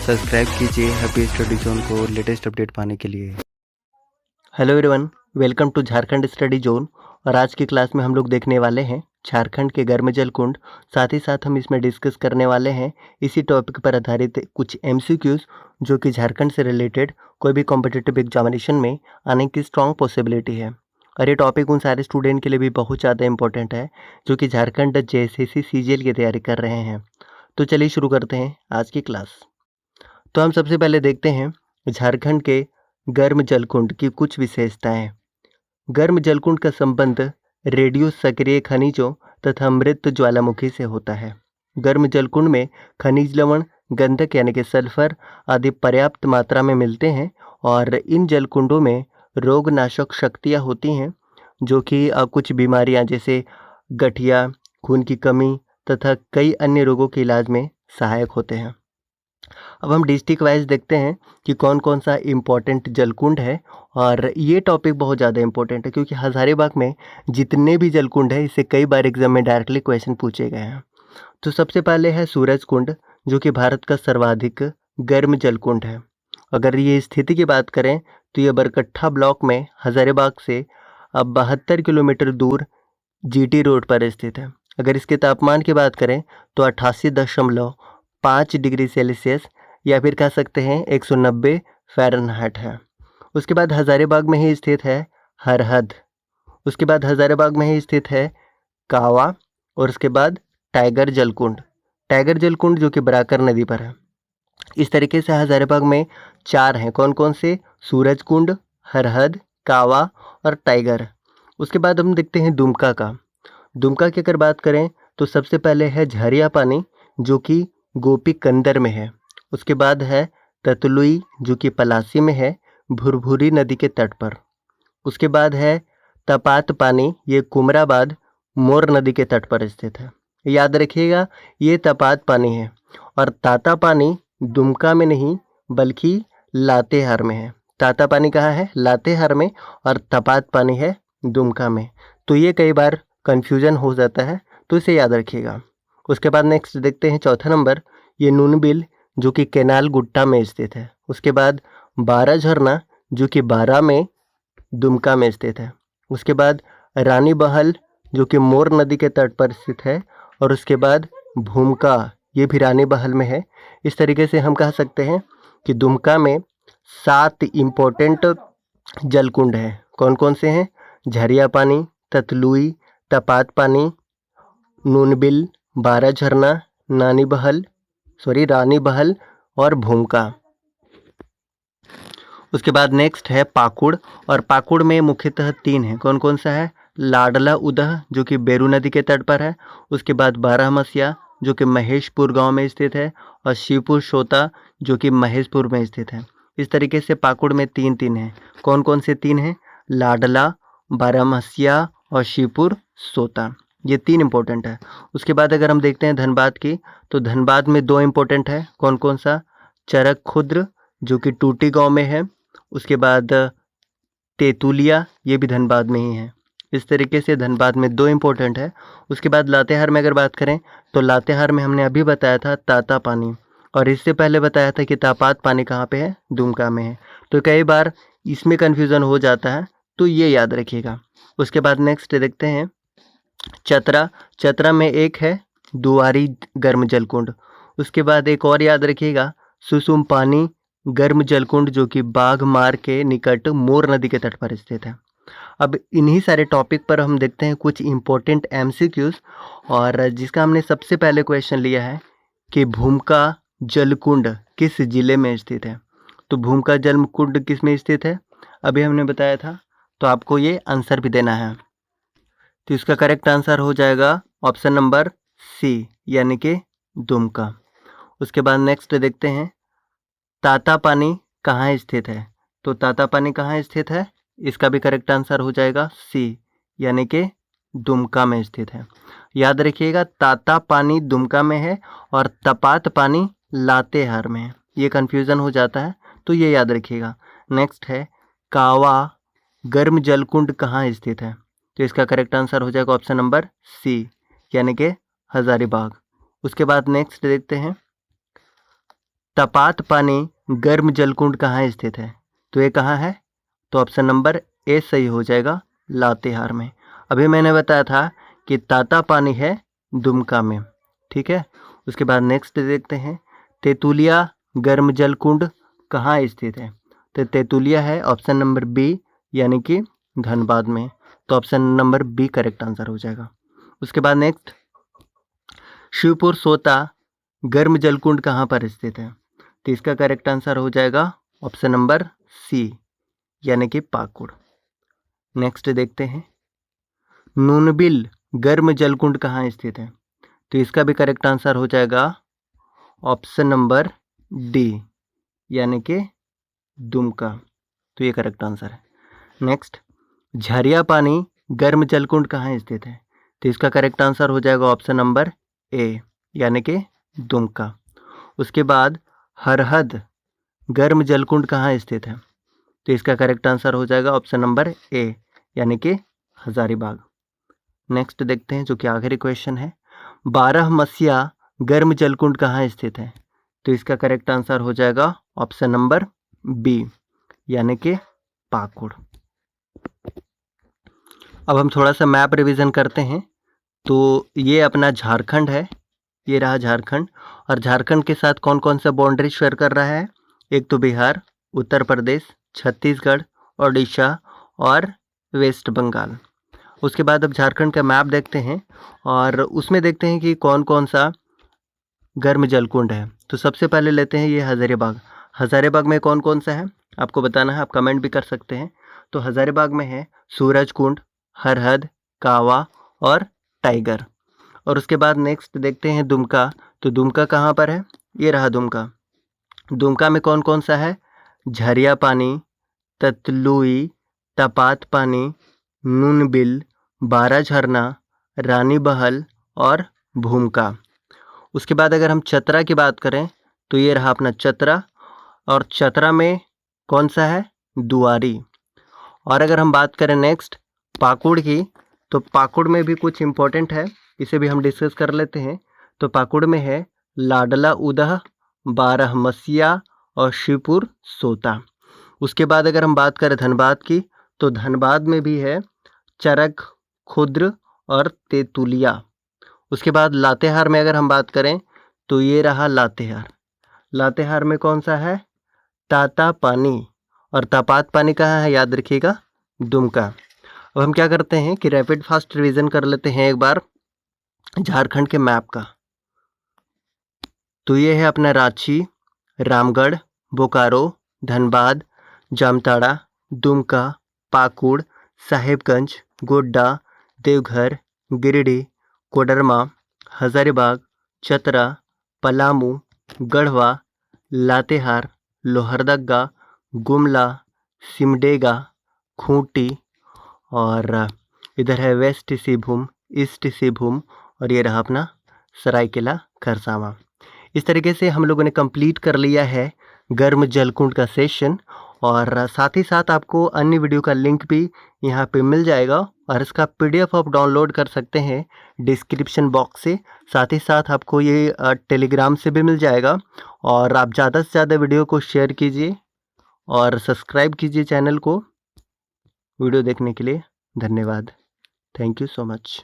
Subscribe कीजिए Happy Study Zone को latest update पाने के लिए। Hello everyone, welcome to Jharkhand Study Zone. और आज की क्लास में हम लोग देखने वाले हैं झारखंड के गर्म जल कुंड। साथ ही साथ हम इसमें डिस्कस करने वाले हैं इसी टॉपिक पर आधारित कुछ एमसीक्यूज जो कि झारखंड से रिलेटेड कोई भी कॉम्पिटिटिव एग्जामिनेशन में आने की स्ट्रॉन्ग पॉसिबिलिटी है। और ये टॉपिक उन सारे स्टूडेंट के लिए भी बहुत ज़्यादा इंपॉर्टेंट है जो कि झारखंड जेएसएससी सीजीएल की तैयारी कर रहे हैं। तो चलिए शुरू करते हैं आज की क्लास। तो हम सबसे पहले देखते हैं झारखंड के गर्म जलकुंड की कुछ विशेषताएं। गर्म जलकुंड का संबंध रेडियो सक्रिय खनिजों तथा मृत ज्वालामुखी से होता है। गर्म जलकुंड में खनिज लवण, गंधक यानी कि सल्फर आदि पर्याप्त मात्रा में मिलते हैं और इन जलकुंडों में रोगनाशक शक्तियाँ होती हैं जो कि कुछ बीमारियां जैसे गठिया, खून की कमी तथा कई अन्य रोगों के इलाज में सहायक होते हैं। अब हम डिस्ट्रिक्ट वाइज देखते हैं कि कौन कौन सा इम्पोर्टेंट जलकुंड है। और ये टॉपिक बहुत ज़्यादा इम्पोर्टेंट है क्योंकि हज़ारीबाग में जितने भी जलकुंड है इससे कई बार एग्जाम में डायरेक्टली क्वेश्चन पूछे गए हैं। तो सबसे पहले है सूरज कुंड जो कि भारत का सर्वाधिक गर्म जलकुंड है। अगर ये स्थिति की बात करें तो ये बरकट्ठा ब्लॉक में हज़ारीबाग से अब 72 किलोमीटर दूर जीटी रोड पर स्थित है। अगर इसके तापमान की बात करें तो 88.5 डिग्री सेल्सियस या फिर कह सकते हैं 190 फ़ारेनहाइट है। उसके बाद हज़ारीबाग में ही स्थित है हरहद। उसके बाद हज़ारीबाग में ही स्थित है कावा। और उसके बाद टाइगर जलकुंड। टाइगर जलकुंड जो कि बराकर नदी पर है। इस तरीके से हज़ारीबाग में 4 हैं। कौन कौन से? सूरज कुंड, हरहद, कावा और टाइगर। उसके बाद हम देखते हैं दुमका का। दुमका की अगर बात करें तो सबसे पहले है झरिया पानी जो कि गोपी कंदर में है। उसके बाद है ततलुई जो कि पलासी में है, भुरभुरी नदी के तट पर। उसके बाद है तपात पानी, ये कुमराबाद मोर नदी के तट पर स्थित है। याद रखिएगा ये तपात पानी है। और ताता पानी दुमका में नहीं बल्कि लातेहार में है। ताता पानी कहाँ है? लातेहार में। और तपात पानी है दुमका में। तो ये कई बार कन्फ्यूजन हो जाता है, तो इसे याद रखिएगा। उसके बाद नेक्स्ट देखते हैं चौथा नंबर, ये नूनबिल जो कि केनाल गुट्टा में स्थित है। उसके बाद बारह झरना जो कि बारा में दुमका में स्थित है। उसके बाद रानी बहल जो कि मोर नदी के तट पर स्थित है। और उसके बाद भूमका, ये भी रानी बहल में है। इस तरीके से हम कह सकते हैं कि दुमका में 7 इम्पोर्टेंट जलकुंड हैं। कौन कौन से हैं? झरिया पानी, ततलुई, तपात पानी, नूनबिल, बारह झरना, रानी बहल और भूमका। उसके बाद नेक्स्ट है पाकुड़। और पाकुड़ में मुख्यतः 3 हैं। कौन कौन सा है? लाडला उदह जो कि बेरू नदी के तट पर है। उसके बाद बारहमसिया जो कि महेशपुर गांव में स्थित है। और शिवपुर सोता जो कि महेशपुर में स्थित है। इस तरीके से पाकुड़ में 3 हैं। कौन कौन से 3 हैं? लाडला, बारहमसिया और शिवपुर सोता। ये 3 इंपॉर्टेंट है। उसके बाद अगर हम देखते हैं धनबाद की, तो धनबाद में 2 इंपॉर्टेंट है। कौन कौन सा? चरक खुद्र जो कि टूटी गांव में है। उसके बाद तेतुलिया, ये भी धनबाद में ही है। इस तरीके से धनबाद में 2 इंपॉर्टेंट है। उसके बाद लातेहार में अगर बात करें तो लातेहार में हमने अभी बताया था ताता पानी, और इससे पहले बताया था कि तापात पानी कहाँ पे है? दुमका में है। तो कई बार इसमें कन्फ्यूज़न हो जाता है, तो ये याद रखिएगा। उसके बाद नेक्स्ट देखते हैं चतरा। चतरा में एक है दुआरी गर्म जलकुंड। उसके बाद एक और याद रखिएगा सुसुम पानी गर्म जलकुंड जो कि बाघमार के निकट मोर नदी के तट पर स्थित है। अब इन्हीं सारे टॉपिक पर हम देखते हैं कुछ इम्पोर्टेंट एमसीक्यूज। और जिसका हमने सबसे पहले क्वेश्चन लिया है कि भूमका जलकुंड किस जिले में स्थित है। तो भूमका जलकुंड किस में स्थित है अभी हमने बताया था, तो आपको ये आंसर भी देना है। तो इसका करेक्ट आंसर हो जाएगा ऑप्शन नंबर सी यानी कि दुमका। उसके बाद नेक्स्ट देखते हैं ताता पानी कहाँ स्थित है। तो ताता पानी कहाँ स्थित है? इसका भी करेक्ट आंसर हो जाएगा सी यानी कि दुमका में स्थित है। याद रखिएगा ताता पानी दुमका में है और तपात पानी लातेहार में है। ये कन्फ्यूज़न हो जाता है, तो ये याद रखिएगा। नेक्स्ट है कावा गर्म जलकुंड कहाँ स्थित है। तो इसका करेक्ट आंसर हो जाएगा ऑप्शन नंबर सी यानी कि हज़ारीबाग। उसके बाद नेक्स्ट देखते हैं तपात पानी गर्म जलकुंड कहाँ स्थित है? तो ये कहाँ है? तो ऑप्शन नंबर ए सही हो जाएगा, लातेहार में। अभी मैंने बताया था कि ताता पानी है दुमका में, ठीक है। उसके बाद नेक्स्ट देखते हैं, तेतुलिया गर्म जलकुंड कहाँ स्थित है? तो तेतुलिया है ऑप्शन नंबर बी, यानी कि धनबाद में। तो option number B correct answer हो जाएगा। उसके बाद नेक्स्ट, शिवपुर सोता गर्म जलकुंड कहाँ पर स्थित है? तो इसका करेक्ट आंसर हो जाएगा ऑप्शन नंबर सी, यानी कि पाकुड़। नेक्स्ट देखते हैं, नूनबिल गर्म जलकुंड कहाँ स्थित है? तो इसका भी करेक्ट आंसर हो जाएगा ऑप्शन नंबर डी, यानी कि दुमका। तो ये करेक्ट आंसर है। नेक्स्ट, झरिया पानी गर्म जलकुंड कहाँ स्थित है? तो इसका करेक्ट आंसर हो जाएगा ऑप्शन नंबर ए, यानी कि दुमका। उसके बाद हरहद गर्म जलकुंड कहाँ स्थित है? तो इसका करेक्ट आंसर हो जाएगा ऑप्शन नंबर ए, यानी कि हजारीबाग। नेक्स्ट देखते हैं, जो कि आखिरी क्वेश्चन है, बारहमसिया गर्म जलकुंड कहाँ स्थित है? तो इसका करेक्ट आंसर हो जाएगा ऑप्शन नंबर बी, यानी कि पाकुड़। अब हम थोड़ा सा मैप रिवीजन करते हैं। तो ये अपना झारखंड है, ये रहा झारखंड। और झारखंड के साथ कौन कौन सा बाउंड्री शेयर कर रहा है? एक तो बिहार, उत्तर प्रदेश, छत्तीसगढ़, ओडिशा और वेस्ट बंगाल। उसके बाद अब झारखंड का मैप देखते हैं और उसमें देखते हैं कि कौन कौन सा गर्म जलकुंड है। तो सबसे पहले लेते हैं ये हज़ारीबाग। हज़ारीबाग में कौन कौन सा है आपको बताना है, आप कमेंट भी कर सकते हैं। तो हज़ारीबाग में है सूरजकुंड, हरहद, कावा और टाइगर। और उसके बाद नेक्स्ट देखते हैं दुमका। तो दुमका कहाँ पर है? ये रहा दुमका। दुमका में कौन कौन सा है? झरिया पानी, ततलुई, तपात पानी, नूनबिल, बारह झरना, रानी बहल और भूमका। उसके बाद अगर हम चतरा की बात करें तो ये रहा अपना चतरा। और चतरा में कौन सा है? दुआरी। और अगर हम बात करें नेक्स्ट पाकुड़ की, तो पाकुड़ में भी कुछ इम्पोर्टेंट है, इसे भी हम डिस्कस कर लेते हैं। तो पाकुड़ में है लाडला उदह, बारहमसिया और शिवपुर सोता। उसके बाद अगर हम बात करें धनबाद की, तो धनबाद में भी है चरक, खुद्र और तेतुलिया। उसके बाद लातेहार में अगर हम बात करें तो ये रहा लातेहार। लातेहार में कौन सा है? ताता पानी। और तपात पानी कहाँ है? याद रखिएगा, दुमका। अब हम क्या करते हैं कि रैपिड फास्ट रिवीजन कर लेते हैं एक बार झारखंड के मैप का। तो ये है अपना रांची, रामगढ़, बोकारो, धनबाद, जामताड़ा, दुमका, पाकुड़, साहेबगंज, गोड्डा, देवघर, गिरिडीह, कोडरमा, हज़ारीबाग, चतरा, पलामू, गढ़वा, लातेहार, लोहरदगा, गुमला, सिमडेगा, खूंटी और इधर है वेस्ट सिंहभूम, ईस्ट सिंहभूम और ये रहा अपना सरायकेला खरसावां। इस तरीके से हम लोगों ने कंप्लीट कर लिया है गर्म जलकुंड का सेशन। और साथ ही साथ आपको अन्य वीडियो का लिंक भी यहाँ पे मिल जाएगा और इसका PDF आप डाउनलोड कर सकते हैं डिस्क्रिप्शन बॉक्स से। साथ ही साथ आपको ये टेलीग्राम से भी मिल जाएगा। और आप ज़्यादा से ज़्यादा वीडियो को शेयर कीजिए और सब्सक्राइब कीजिए चैनल को। वीडियो देखने के लिए धन्यवाद। Thank you so much.